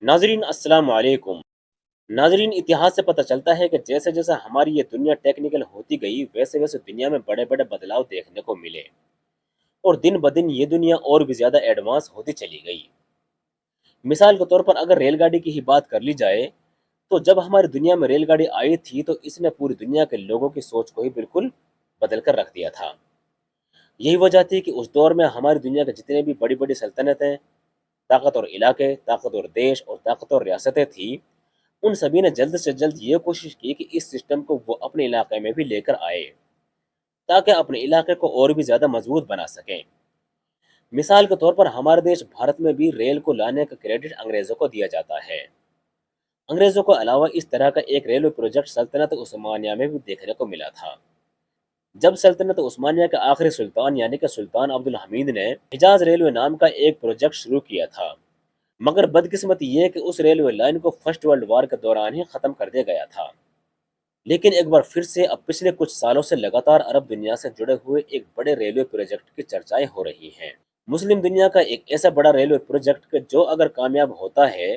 ناظرین السلام علیکم۔ ناظرین، اتہاس سے پتہ چلتا ہے کہ جیسے جیسے ہماری یہ دنیا ٹیکنیکل ہوتی گئی ویسے ویسے دنیا میں بڑے بڑے بدلاؤ دیکھنے کو ملے، اور دن بدن یہ دنیا اور بھی زیادہ ایڈوانس ہوتی چلی گئی۔ مثال کے طور پر اگر ریل گاڑی کی ہی بات کر لی جائے تو جب ہماری دنیا میں ریل گاڑی آئی تھی تو اس نے پوری دنیا کے لوگوں کی سوچ کو ہی بالکل بدل کر رکھ دیا تھا۔ یہی وجہ تھی کہ اس دور میں ہماری دنیا کے جتنے بھی بڑی بڑی سلطنتیں، طاقتور علاقے، طاقتور دیش اور طاقتور ریاستیں تھیں، ان سبھی نے جلد سے جلد یہ کوشش کی کہ اس سسٹم کو وہ اپنے علاقے میں بھی لے کر آئے تاکہ اپنے علاقے کو اور بھی زیادہ مضبوط بنا سکیں۔ مثال کے طور پر ہمارے دیش بھارت میں بھی ریل کو لانے کا کریڈٹ انگریزوں کو دیا جاتا ہے۔ انگریزوں کو علاوہ اس طرح کا ایک ریلوے پروجیکٹ سلطنت عثمانیہ میں بھی دیکھنے کو ملا تھا، جب سلطنت عثمانیہ کے آخری سلطان یعنی کہ سلطان عبد الحمید نے حجاز ریلوے نام کا ایک پروجیکٹ شروع کیا تھا، مگر بدقسمتی یہ کہ اس ریلوے لائن کو فرسٹ ورلڈ وار کے دوران ہی ختم کر دیا گیا تھا۔ لیکن ایک بار پھر سے اب پچھلے کچھ سالوں سے لگاتار عرب دنیا سے جڑے ہوئے ایک بڑے ریلوے پروجیکٹ کی چرچائیں ہو رہی ہیں۔ مسلم دنیا کا ایک ایسا بڑا ریلوے پروجیکٹ کہ جو اگر کامیاب ہوتا ہے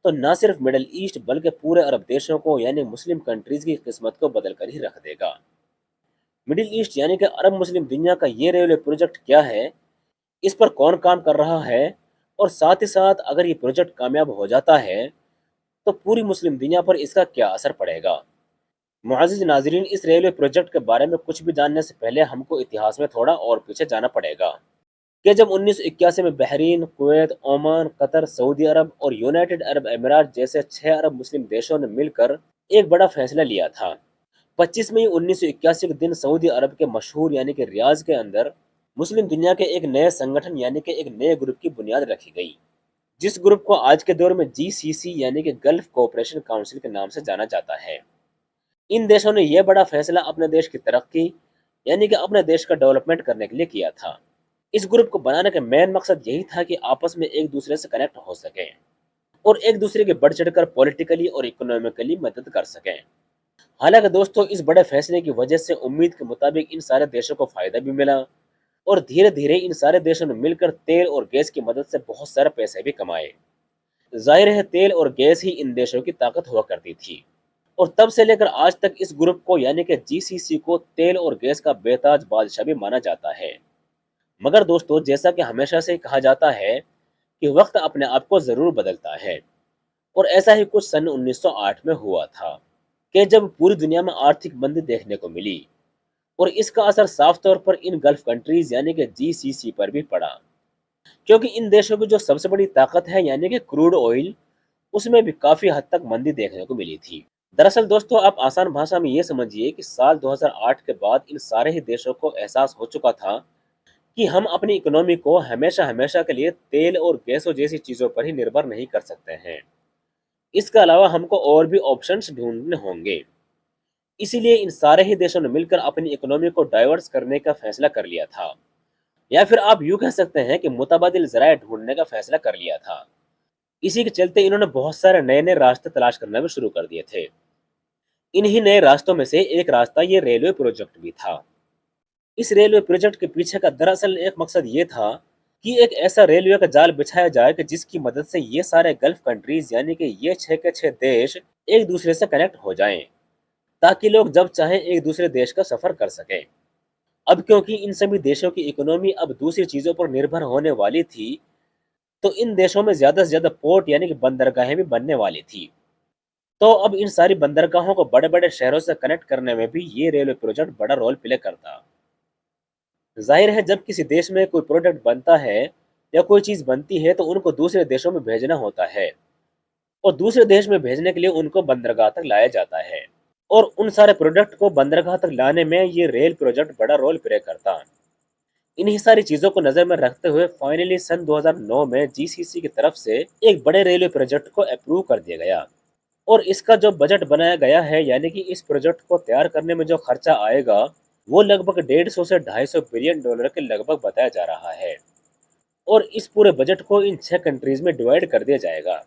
تو نہ صرف مڈل ایسٹ بلکہ پورے عرب دیشوں کو یعنی مسلم کنٹریز کی قسمت کو بدل کر ہی رکھ دے گا۔ مڈل ایسٹ یعنی کہ عرب مسلم دنیا کا یہ ریلوے پروجیکٹ کیا ہے، اس پر کون کام کر رہا ہے، اور ساتھ ہی ساتھ اگر یہ پروجیکٹ کامیاب ہو جاتا ہے تو پوری مسلم دنیا پر اس کا کیا اثر پڑے گا۔ معزز ناظرین، اس ریلوے پروجیکٹ کے بارے میں کچھ بھی جاننے سے پہلے ہم کو اتہاس میں تھوڑا اور پیچھے جانا پڑے گا کہ جب 1981 میں بحرین، کویت، عمان، قطر، سعودی عرب اور یونائٹڈ عرب امارات جیسے 6 عرب مسلم دیشوں نے مل کر ایک بڑا فیصلہ لیا تھا۔ 25 مئی 1981 کے دن سعودی عرب کے مشہور یعنی کہ ریاض کے اندر مسلم دنیا کے ایک نئے سنگٹھن یعنی کہ ایک نئے گروپ کی بنیاد رکھی گئی، جس گروپ کو آج کے دور میں جی سی سی یعنی کہ گلف کوآپریشن کونسل کے نام سے جانا جاتا ہے۔ ان دیشوں نے یہ بڑا فیصلہ اپنے دیش کی ترقی یعنی کہ اپنے دیش کا ڈیولپمنٹ کرنے کے لیے کیا تھا۔ اس گروپ کو بنانے کا مین مقصد یہی تھا کہ آپس میں ایک دوسرے سے کنیکٹ ہو سکیں اور ایک دوسرے کے بڑھ چڑھ کر پولیٹیکلی اور اکنومیکلی مدد کر سکیں۔ حالانکہ دوستو، اس بڑے فیصلے کی وجہ سے امید کے مطابق ان سارے دیشوں کو فائدہ بھی ملا، اور دھیرے دھیرے ان سارے دیشوں نے مل کر تیل اور گیس کی مدد سے بہت سارے پیسے بھی کمائے۔ ظاہر ہے تیل اور گیس ہی ان دیشوں کی طاقت ہوا کرتی تھی، اور تب سے لے کر آج تک اس گروپ کو یعنی کہ جی سی سی کو تیل اور گیس کا بے تاج بادشاہ بھی مانا جاتا ہے۔ مگر دوستو، جیسا کہ ہمیشہ سے کہا جاتا ہے کہ وقت اپنے آپ کو ضرور بدلتا ہے، اور ایسا ہی کچھ سن 1908 میں ہوا تھا کہ جب پوری دنیا میں آرتھک مندی دیکھنے کو ملی، اور اس کا اثر صاف طور پر ان گلف کنٹریز یعنی کہ جی سی سی پر بھی پڑا، کیونکہ ان دیشوں کی جو سب سے بڑی طاقت ہے یعنی کہ کروڈ آئل، اس میں بھی کافی حد تک مندی دیکھنے کو ملی تھی۔ دراصل دوستو، آپ آسان بھاشا میں یہ سمجھیے کہ سال 2008 کے بعد ان سارے ہی دیشوں کو احساس ہو چکا تھا کہ ہم اپنی اکنومی کو ہمیشہ ہمیشہ کے لیے تیل اور گیسوں جیسی چیزوں پر ہی نربھر نہیں کر سکتے ہیں، اس کے علاوہ ہم کو اور بھی آپشنز ڈھونڈنے ہوں گے۔ اسی لیے ان سارے ہی دیشوں نے مل کر اپنی اکنومی کو ڈائیورس کرنے کا فیصلہ کر لیا تھا، یا پھر آپ یوں کہہ سکتے ہیں کہ متبادل ذرائع ڈھونڈنے کا فیصلہ کر لیا تھا۔ اسی کے چلتے انہوں نے بہت سارے نئے نئے راستے تلاش کرنا بھی شروع کر دیے تھے۔ انہی نئے راستوں میں سے ایک راستہ یہ ریلوے پروجیکٹ بھی تھا۔ اس ریلوے پروجیکٹ کے پیچھے کا دراصل ایک مقصد یہ تھا کہ ایک ایسا ریلوے کا جال بچھایا جائے کہ جس کی مدد سے یہ سارے گلف کنٹریز یعنی کہ یہ 6 کے 6 دیش ایک دوسرے سے کنیکٹ ہو جائیں، تاکہ لوگ جب چاہیں ایک دوسرے دیش کا سفر کر سکیں۔ اب کیونکہ ان سبھی دیشوں کی اکنومی اب دوسری چیزوں پر نربھر ہونے والی تھی، تو ان دیشوں میں زیادہ سے زیادہ پورٹ یعنی کہ بندرگاہیں بھی بننے والی تھی، تو اب ان ساری بندرگاہوں کو بڑے بڑے شہروں سے کنیکٹ کرنے میں بھی یہ ریلوے پروجیکٹ بڑا رول پلے کرتا۔ ظاہر ہے جب کسی دیش میں کوئی پروڈکٹ بنتا ہے یا کوئی چیز بنتی ہے تو ان کو دوسرے دیشوں میں بھیجنا ہوتا ہے، اور دوسرے دیش میں بھیجنے کے لیے ان کو بندرگاہ تک لایا جاتا ہے، اور ان سارے پروڈکٹ کو بندرگاہ تک لانے میں یہ ریل پروجیکٹ بڑا رول پلے کرتا۔ انہی ساری چیزوں کو نظر میں رکھتے ہوئے فائنلی سن 2009 میں جی سی سی کی طرف سے ایک بڑے ریلوے پروجیکٹ کو اپروو کر دیا گیا، اور اس کا جو بجٹ بنایا گیا ہے یعنی کہ اس پروجیکٹ کو تیار کرنے میں جو خرچہ آئے گا وہ لگ بھگ 150 سے 250 بلین ڈالر کے لگ بھگ بتایا جا رہا ہے، اور اس پورے بجٹ کو ان 6 کنٹریز میں ڈیوائڈ کر دیا جائے گا۔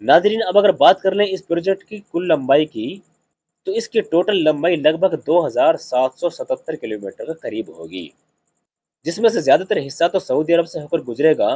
ناظرین، اب اگر بات کر لیں اس پروجیکٹ کی کل لمبائی کی تو اس کی ٹوٹل لمبائی لگ بھگ 2777 کلومیٹر کے قریب ہوگی، جس میں سے زیادہ تر حصہ تو سعودی عرب سے ہو کر گزرے گا،